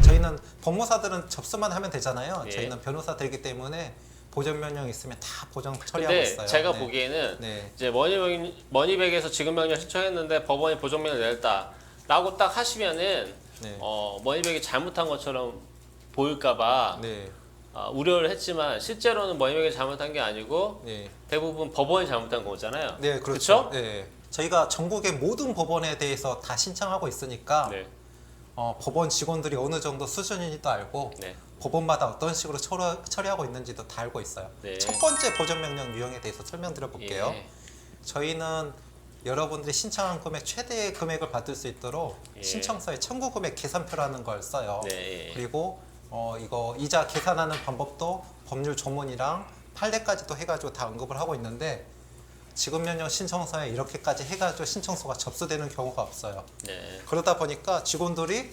저희는 법무사들은 접수만 하면 되잖아요. 예. 저희는 변호사들이기 때문에 보정명령 있으면 다 보정 처리하고 근데 있어요. 제가 네. 보기에는 네. 이제 머니백에서 지급명령 신청했는데 법원이 보정명령 냈다라고 딱 하시면은 네. 머니백이 잘못한 것처럼 보일까봐 네. 우려를 했지만 실제로는 머니백이 잘못한 게 아니고 네. 대부분 법원이 잘못한 거잖아요. 네, 그렇죠. 그쵸? 네. 저희가 전국의 모든 법원에 대해서 다 신청하고 있으니까 네. 법원 직원들이 어느 정도 수준인지도 알고 네. 법원마다 어떤 식으로 처리하고 있는지도 다 알고 있어요. 네. 첫 번째 보정명령 유형에 대해서 설명드려 볼게요. 예. 저희는 여러분들이 신청한 금액 최대의 금액을 받을 수 있도록 예. 신청서에 청구 금액 계산표라는 걸 써요. 네. 그리고 이거 이자 계산하는 방법도 법률 조문이랑 판례까지도 해가지고 다 언급을 하고 있는데 지급명령 신청서에 이렇게까지 해가지고 신청서가 접수되는 경우가 없어요. 네. 그러다 보니까 직원들이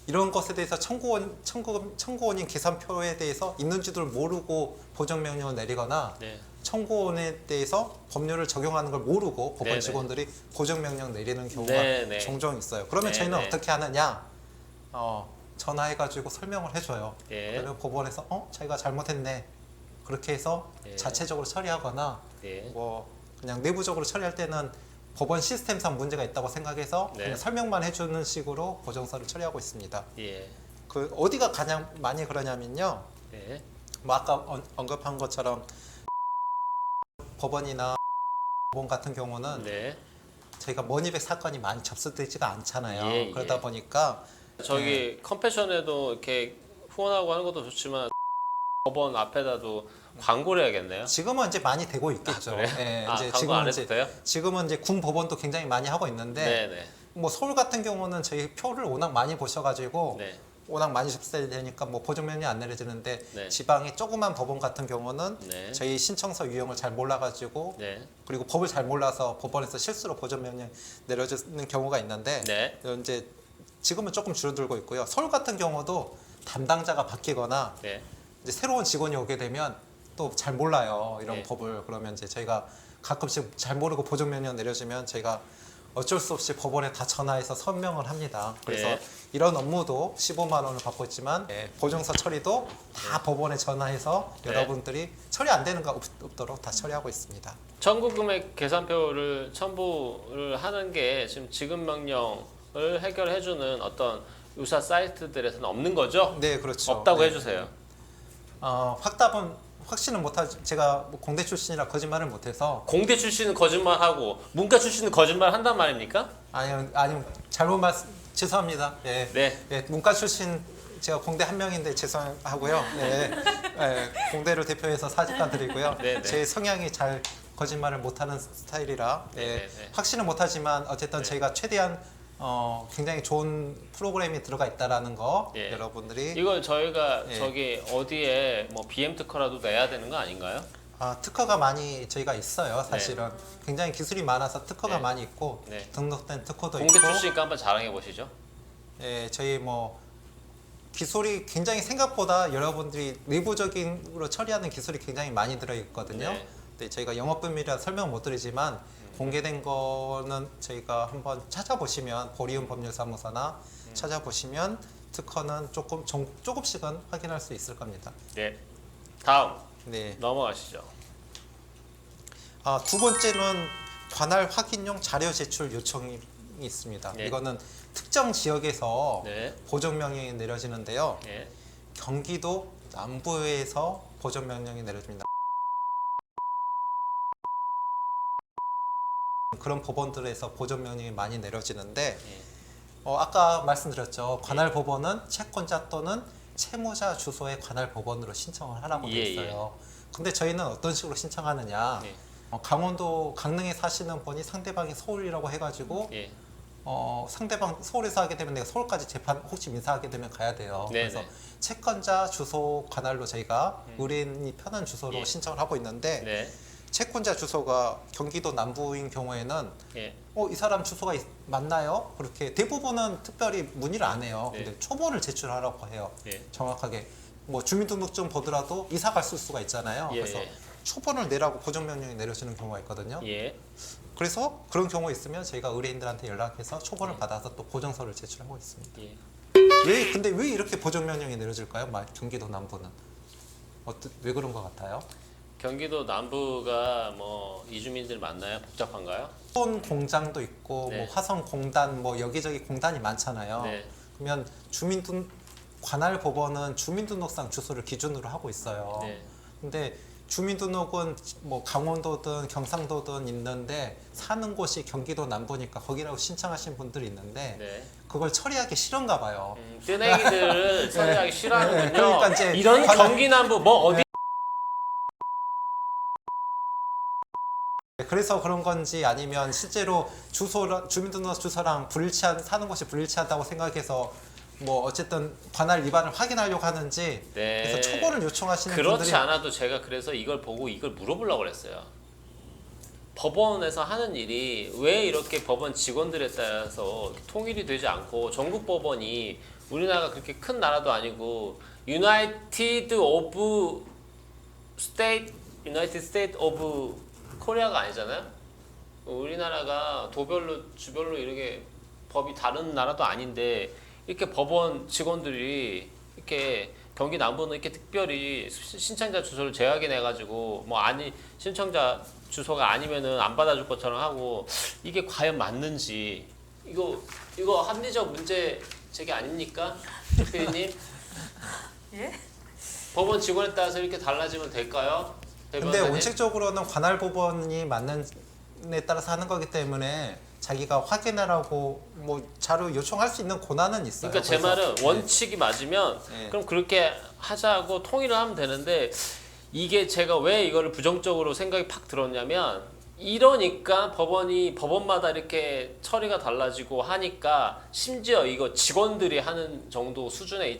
이런 것에 대해서 청구원인 계산표에 대해서 있는지도 모르고 보정명령을 내리거나 네. 청구원에 대해서 법률을 적용하는 걸 모르고 법원 네네. 직원들이 보정명령 내리는 경우가 네네. 종종 있어요. 그러면 네네. 저희는 어떻게 하느냐? 전화해가지고 설명을 해줘요. 예. 그러면 법원에서 자기가 잘못했네. 그렇게 해서 예. 자체적으로 처리하거나 예. 뭐 그냥 내부적으로 처리할 때는 법원 시스템상 문제가 있다고 생각해서 네. 그냥 설명만 해주는 식으로 보정서를 처리하고 있습니다. 예. 그 어디가 가장 많이 그러냐면요. 예. 뭐 아까 언급한 것처럼 법원이나 법원 같은 경우는 네. 저희가 머니백 사건이 많이 접수되지가 않잖아요. 예, 그러다 예. 보니까 저기 컴패션에도 이렇게 후원하고 하는 것도 좋지만 법원 앞에다도 광고를 해야겠네요. 지금은 이제 많이 되고 있겠죠. 그래요? 예, 이제 광고 안 해도 돼요? 지금은 이제 군 법원도 굉장히 많이 하고 있는데 네네. 뭐 서울 같은 경우는 저희 표를 워낙 많이 보셔가지고 네. 워낙 많이 접수되니까 뭐 보정명령이 안 내려지는데 네. 지방의 조그만 법원 같은 경우는 네. 저희 신청서 유형을 잘 몰라가지고 네. 그리고 법을 잘 몰라서 법원에서 실수로 보정명령 내려지는 경우가 있는데 네. 이제 지금은 조금 줄어들고 있고요. 서울 같은 경우도 담당자가 바뀌거나 네. 이제 새로운 직원이 오게 되면 또 잘 몰라요 이런 네. 법을. 그러면 이제 저희가 가끔씩 잘 모르고 보정명령 내려지면 저희가 어쩔 수 없이 법원에 다 전화해서 설명을 합니다. 그래서 네. 이런 업무도 15만 원을 받고 있지만 보정서 처리도 다 법원에 전화해서 네. 여러분들이 처리 안 되는 거 없도록 다 처리하고 있습니다. 청구금액 계산표를 첨부를 하는 게 지금 지급명령을 해결해주는 어떤 유사 사이트들에서는 없는 거죠? 네, 그렇죠. 없다고 네. 해주세요. 확신은 못하죠. 제가 뭐 공대 출신이라 거짓말을 못해서 공대 출신은 거짓말하고 문과 출신은 거짓말 한단 말입니까? 아니요 잘못 죄송합니다. 예. 네. 예, 문과 출신 제가 공대 한 명인데 죄송하고요. 예, 예, 공대를 대표해서 사직감 드리고요. 네, 네. 제 성향이 잘 거짓말을 못하는 스타일이라 네, 네, 네. 확신은 못하지만 어쨌든 네. 저희가 최대한 굉장히 좋은 프로그램이 들어가 있다라는 거 예. 여러분들이 이걸 저희가 예. 저기 어디에 뭐 BM 특허라도 내야 되는 거 아닌가요? 특허가 많이 저희가 있어요. 사실은 굉장히 기술이 많아서 특허가 네. 많이 있고 네. 등록된 특허도 공대 있고 출신이니까 한번 자랑해 보시죠. 예, 저희 뭐 기술이 굉장히 생각보다 여러분들이 내부적으로 처리하는 기술이 굉장히 많이 들어 있거든요. 네. 근데 저희가 영업비밀이라 설명 못 드리지만 공개된 거는 저희가 한번 찾아보시면 보리움 법률사무소나 찾아보시면 특허는 조금씩은 확인할 수 있을 겁니다. 네. 다음 네. 넘어가시죠. 두 번째는 관할 확인용 자료 제출 요청이 있습니다. 네. 이거는 특정 지역에서 네. 보정명령이 내려지는데요. 네. 경기도 남부에서 보정명령이 내려집니다. 그런 법원들에서 보정명령이 많이 내려지는데 네. 아까 말씀드렸죠. 관할 법원은 채권자 또는 채무자 주소의 관할 법원으로 신청을 하라고 되어 있어요. 근데 저희는 어떤 식으로 신청하느냐. 예. 강원도 강릉에 사시는 분이 상대방이 서울이라고 해가지고 예. 상대방 서울에서 하게 되면 내가 서울까지 재판 혹시 민사하게 되면 가야 돼요. 네네. 그래서 채권자 주소 관할로 저희가 의뢰인이 편한 주소로 예. 신청을 하고 있는데 네. 채권자 주소가 경기도 남부인 경우에는 예. 이 사람 주소가 맞나요? 그렇게 대부분은 특별히 문의를 안 해요. 네. 근데 초본을 제출하라고 해요. 예. 정확하게 뭐 주민등록증 보더라도 이사 갈 수가 있잖아요. 예. 그래서 예. 초본을 내라고 보정명령이 내려지는 경우가 있거든요. 예. 그래서 그런 경우 있으면 저희가 의뢰인들한테 연락해서 초본을 받아서 또 보정서를 제출하고 있습니다. 예. 근데 왜 이렇게 보정명령이 내려질까요? 경기도 남부는 왜 그런 것 같아요? 경기도 남부가 뭐 이주민들 많나요? 복잡한가요? 수원 공장도 있고 네. 뭐 화성 공단 뭐 여기저기 공단이 많잖아요. 네. 그러면 관할 법원은 주민등록상 주소를 기준으로 하고 있어요. 네. 근데 주민등록은 뭐 강원도든 경상도든 있는데 사는 곳이 경기도 남부니까 거기라고 신청하신 분들이 있는데 네. 그걸 처리하기 싫은가 봐요. 뜨내기들을 처리하기 싫어하는군요. 그러니까 이제 이런 경기 남부 뭐 어디 그래서 그런 건지 아니면 실제로 주민등록 주소랑 사는 곳이 불일치하다고 생각해서 뭐 어쨌든 관할 위반을 확인하려고 하는지 네. 그래서 초본을 요청하시는 그렇지 분들이 않아도 제가 그래서 이걸 보고 이걸 물어보려고 그랬어요. 법원에서 하는 일이 왜 이렇게 법원 직원들에 따라서 통일이 되지 않고 전국 법원이 우리나라가 그렇게 큰 나라도 아니고 유나이티드 스테이트 오브 코리아가 아니잖아요. 우리나라가 도별로 주별로 이렇게 법이 다른 나라도 아닌데 이렇게 법원 직원들이 이렇게 경기 남부는 이렇게 특별히 신청자 주소를 재확인해 가지고 뭐 신청자 주소가 아니면은 안 받아줄 것처럼 하고 이게 과연 맞는지 이거 합리적 문제 제기 아닙니까, 대표님? 예? 법원 직원에 따라서 이렇게 달라지면 될까요? 근데 대변인님? 원칙적으로는 관할 법원이 맞는 에 따라서 하는 거기 때문에 자기가 확인하라고 뭐 자료 요청할 수 있는 권한은 있어요. 그러니까 제 그래서 말은 원칙이 맞으면 네. 그럼 그렇게 하자고 통일을 하면 되는데 이게 제가 왜 이거를 부정적으로 생각이 팍 들었냐면 이러니까 법원마다 이렇게 처리가 달라지고 하니까 심지어 이거 직원들이 하는 정도 수준의 이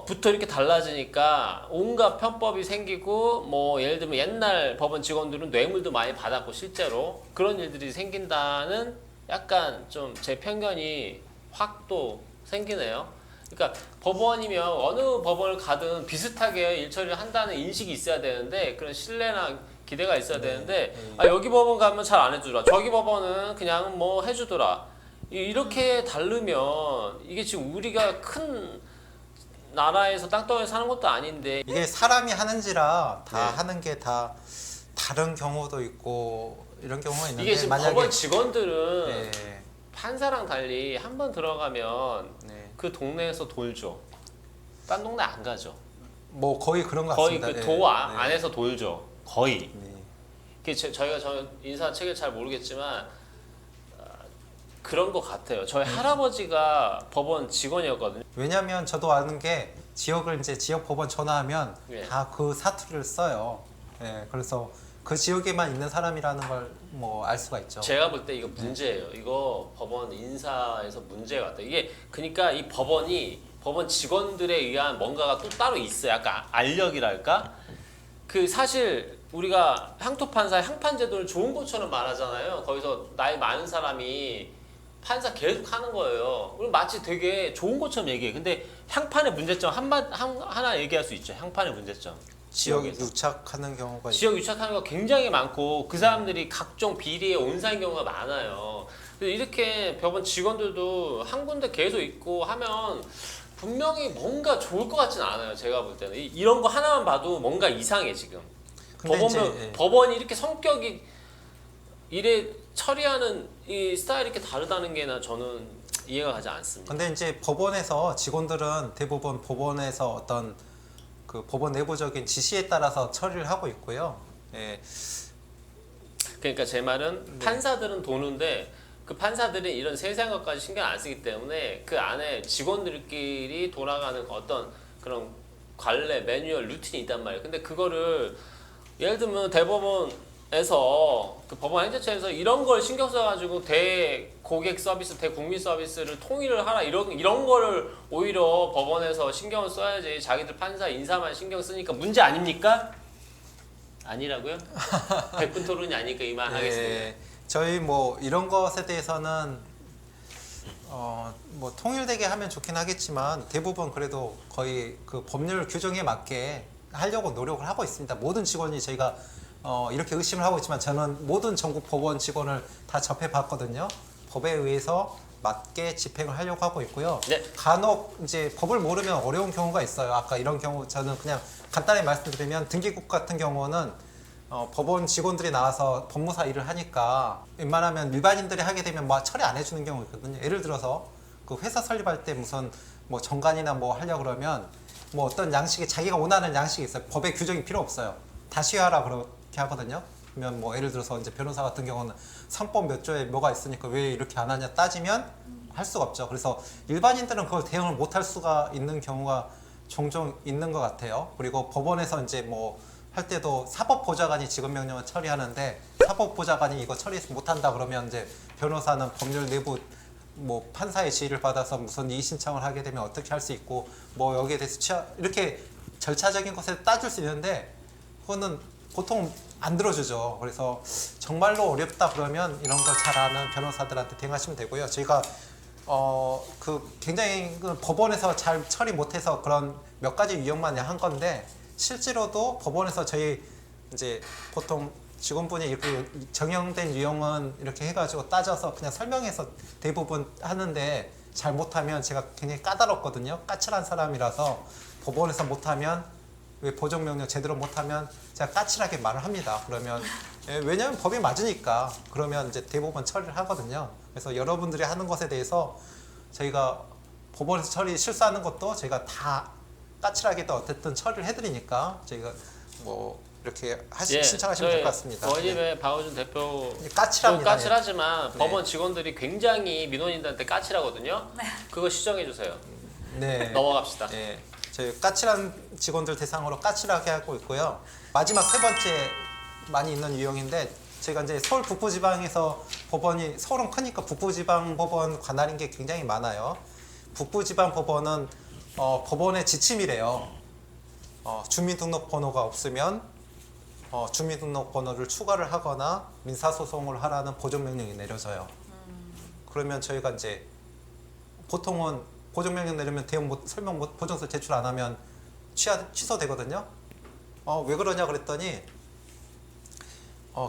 부터 이렇게 달라지니까 온갖 편법이 생기고 뭐 예를 들면 옛날 법원 직원들은 뇌물도 많이 받았고 실제로 그런 일들이 생긴다는 약간 좀 제 편견이 확 또 생기네요. 그러니까 법원이면 어느 법원을 가든 비슷하게 일 처리를 한다는 인식이 있어야 되는데 그런 신뢰나 기대가 있어야 되는데 여기 법원 가면 잘 안 해주더라, 저기 법원은 그냥 뭐 해주더라, 이렇게 다르면 이게 지금 우리가 큰 나라에서 땅덩어리 사는 것도 아닌데 이게 사람이 하는지라 다 네. 하는 게 다 다른 경우도 있고 이런 경우가 있는데 이게 지금 만약에 법원 직원들은 네, 판사랑 달리 한 번 들어가면 네. 그 동네에서 돌죠. 딴 동네 안 가죠. 뭐 거의 그런 것 거의 같습니다. 그 네, 도 네. 안에서 돌죠. 거의. 네. 그게 저희가 인사 책을 잘 모르겠지만 그런 것 같아요. 저희 할아버지가 법원 직원이었거든요. 왜냐하면 저도 아는 게 지역을 이제 지역 법원 전화하면 예. 다 그 사투리를 써요. 예, 그래서 그 지역에만 있는 사람이라는 걸 뭐 알 수가 있죠. 제가 볼 때 이거 문제예요. 이거 법원 인사에서 문제가 같다. 이게 그러니까 이 법원 직원들에 의한 뭔가가 또 따로 있어요. 약간 알력이랄까? 그 사실 우리가 향토판사 향판제도를 좋은 것처럼 말하잖아요. 거기서 나이 많은 사람이 판사 계속 하는 거예요. 그럼 마치 되게 좋은 것처럼 얘기해. 근데 향판의 문제점 하나 얘기할 수 있죠. 향판의 문제점. 지역 지역에서. 유착하는 경우가 지역 유착하는 거 굉장히 많고 그 사람들이 각종 비리에 온사인 경우가 많아요. 그래서 이렇게 법원 직원들도 한 군데 계속 있고 하면 분명히 뭔가 좋을 것 같지는 않아요. 제가 볼 때는 이런 거 하나만 봐도 뭔가 이상해 지금. 근데 이제, 예. 법원이 이렇게 성격이 이래 처리하는 이 스타일이 이렇게 다르다는 게 저는 이해가 가지 않습니다. 근데 이제 법원에서 직원들은 대부분 법원에서 어떤 그 법원 내부적인 지시에 따라서 처리를 하고 있고요. 예. 그러니까 제 말은 판사들은 도는데 그 판사들은 이런 세세한 것까지 신경 안 쓰기 때문에 그 안에 직원들끼리 돌아가는 어떤 그런 관례, 매뉴얼, 루틴이 있단 말이에요. 근데 그거를 예를 들면 대법원에서 그 법원 행정처에서 이런 걸 신경 써가지고 대고객 서비스, 대국민 서비스를 통일을 하라 이런 거를 오히려 법원에서 신경을 써야지 자기들 판사 인사만 신경 쓰니까 문제 아닙니까? 아니라고요? 100분 토론이 아니니까 이만하겠습니다. 예, 저희 뭐 이런 것에 대해서는 뭐 통일되게 하면 좋긴 하겠지만 대부분 그래도 거의 그 법률 규정에 맞게 하려고 노력을 하고 있습니다. 모든 직원이 저희가 이렇게 의심을 하고 있지만 저는 모든 전국 법원 직원을 다 접해봤거든요. 법에 의해서 맞게 집행을 하려고 하고 있고요. 네. 간혹 이제 법을 모르면 어려운 경우가 있어요. 아까 이런 경우 저는 그냥 간단히 말씀드리면 등기국 같은 경우는 법원 직원들이 나와서 법무사 일을 하니까 웬만하면 일반인들이 하게 되면 뭐 처리 안 해주는 경우가 있거든요. 예를 들어서 그 회사 설립할 때 무슨 뭐 정관이나 뭐 하려고 그러면 뭐 어떤 양식이 자기가 원하는 양식이 있어요. 법의 규정이 필요 없어요. 다시 하라 그렇게 하거든요. 그러면 뭐 예를 들어서 이제 변호사 같은 경우는 상법 몇 조에 뭐가 있으니까 왜 이렇게 안 하냐 따지면 할 수가 없죠. 그래서 일반인들은 그걸 대응을 못 할 수가 있는 경우가 종종 있는 것 같아요. 그리고 법원에서 이제 뭐 할 때도 사법보좌관이 지급명령을 처리하는데 사법보좌관이 이거 처리 못한다 그러면 이제 변호사는 법률 내부 뭐 판사의 지휘를 받아서 무슨 이의 신청을 하게 되면 어떻게 할 수 있고 뭐 여기에 대해서 이렇게 절차적인 것에 따질 수 있는데 그거는 보통 안 들어주죠. 그래서 정말로 어렵다 그러면 이런 걸 잘 아는 변호사들한테 대응하시면 되고요. 저희가 그 굉장히 그 법원에서 잘 처리 못해서 그런 몇 가지 유형만 한 건데 실제로도 법원에서 저희 이제 보통 직원분이 이렇게 정형된 유형은 이렇게 해가지고 따져서 그냥 설명해서 대부분 하는데 잘 못하면 제가 굉장히 까다롭거든요. 까칠한 사람이라서 법원에서 못하면 왜 보정명령 제대로 못하면 제가 까칠하게 말을 합니다. 그러면 왜냐하면 법이 맞으니까 그러면 이제 대부분 처리를 하거든요. 그래서 여러분들이 하는 것에 대해서 저희가 법원에서 처리 실수하는 것도 저희가 다 까칠하게도 어쨌든 처리를 해드리니까 저희가 뭐 이렇게 신청하시면 될 것 같습니다. 원임의 박호준 대표 까칠합니다. 까칠하지만 네. 법원 직원들이 굉장히 민원인들한테 까칠하거든요. 네. 그거 시정해 주세요. 네. 넘어갑시다. 네. 저희 까칠한 직원들 대상으로 까칠하게 하고 있고요. 마지막 세 번째 많이 있는 유형인데 제가 이제 서울 북부지방에서 법원이 서울은 크니까 북부지방 법원 관할인 게 굉장히 많아요. 북부지방 법원은 법원의 지침이래요. 주민등록번호가 없으면 주민등록번호를 추가를 하거나 민사소송을 하라는 보존명령이 내려져요. 그러면 저희가 이제 보통은 보존명령 내리면 대응 설명 보존서 제출 안 하면 취소되거든요. 왜 그러냐 그랬더니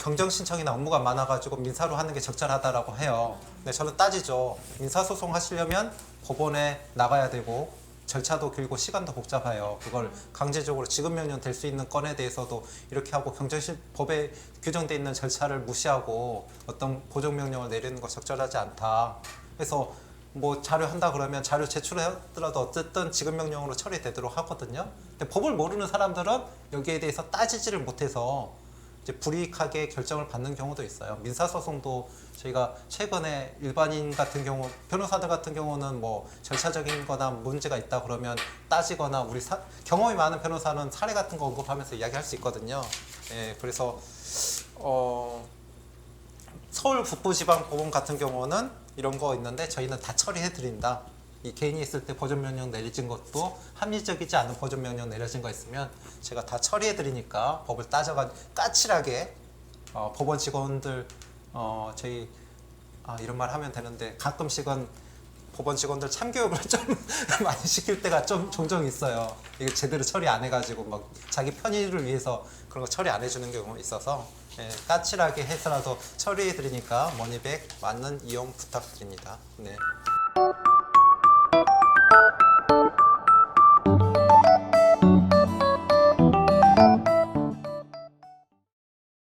경정 신청이나 업무가 많아가지고 민사로 하는 게 적절하다라고 해요. 근데 저는 따지죠. 민사소송 하시려면 법원에 나가야 되고 절차도 길고 시간도 복잡해요. 그걸 강제적으로 지급명령 될 수 있는 건에 대해서도 이렇게 하고 법에 규정되어 있는 절차를 무시하고 어떤 보존명령을 내리는 거 적절하지 않다. 그래서 뭐 자료 한다 그러면 자료 제출하더라도 어쨌든 지급명령으로 처리되도록 하거든요. 근데 법을 모르는 사람들은 여기에 대해서 따지지를 못해서 이제 불이익하게 결정을 받는 경우도 있어요. 민사소송도 저희가 최근에 일반인 같은 경우, 변호사들 같은 경우는 뭐 절차적인 거나 문제가 있다 그러면 따지거나 우리 경험이 많은 변호사는 사례 같은 거 언급하면서 이야기할 수 있거든요. 예, 그래서 서울 북부지방법원 같은 경우는 이런 거 있는데 저희는 다 처리해 드린다. 이 개인이 있을 때 보존명령 내려진 것도 합리적이지 않은 보존명령 내려진 거 있으면 제가 다 처리해 드리니까 법을 따져가 까칠하게 법원 직원들 저희 이런 말 하면 되는데 가끔씩은 법원 직원들 참교육을 좀 많이 시킬 때가 좀 종종 있어요. 이게 제대로 처리 안 해가지고 막 자기 편의를 위해서 그런 거 처리 안 해주는 경우가 있어서 까칠하게 해서라도 처리해 드리니까 머니백 맞는 이용 부탁드립니다. 네.